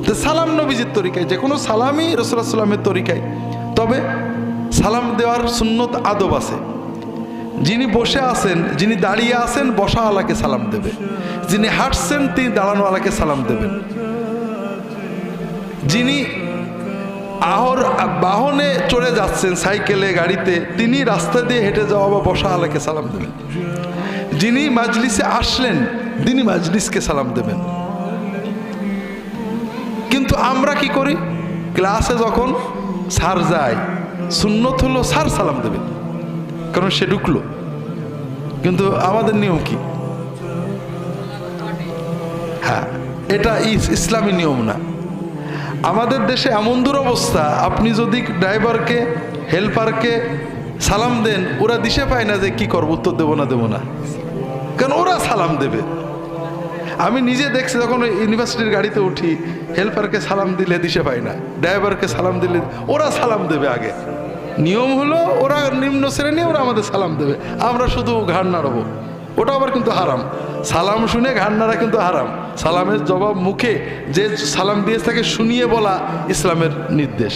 তো সালাম নবীজির তরিকায়, যে কোনো সালামই রাসূলুল্লাহ সাল্লামের তরিকায়। তবে সালাম দেওয়ার সুন্নত আদব আছে। যিনি বসে আছেন, যিনি দাঁড়িয়ে আছেন, বসাওয়ালাকে সালাম দেবে। যিনি হাঁটছেন, তিনি দাঁড়ানোওয়ালাকে সালাম দেবেন। যিনি বাহনে চড়ে যাচ্ছেন, সাইকেলে, গাড়িতে, তিনি রাস্তা দিয়ে হেঁটে যাওয়া বা বসাওয়ালাকে সালাম দেবেন। যিনি মাজলিসে আসলেন, তিনি মাজলিসকে সালাম দেবেন। কিন্তু আমরা কি করি? ক্লাসে যখন স্যার যায়, সুন্নত হলো স্যার সালাম দেবে, কারণ সে ঢুকলো। কিন্তু আমাদের নিয়ম কি? হ্যাঁ, এটা ইসলামী নিয়ম না। আমাদের দেশে এমন দুরবস্থা, আপনি যদি ড্রাইভারকে, হেল্পারকে সালাম দেন, ওরা দিশে পায় না যে কি করবো, উত্তর দেবো না, কারণ ওরা সালাম দেবে। আমি নিজে দেখছি, যখন ইউনিভার্সিটির গাড়িতে উঠি, হেল্পারকে সালাম দিলে দিশে পাই না, ড্রাইভারকে সালাম দিলে ওরা সালাম দেবে আগে। নিয়ম হলো ওরা নিম্ন শ্রেণী, ওরা আমাদের সালাম দেবে, আমরা শুধু ঘাড় নাড়াবো। ওটা আবার কিন্তু হারাম। সালাম শুনে ঘাড় নাড়া কিন্তু হারাম। সালামের জবাব মুখে যে সালাম দিয়েছে তাকে শুনিয়ে বলা ইসলামের নির্দেশ।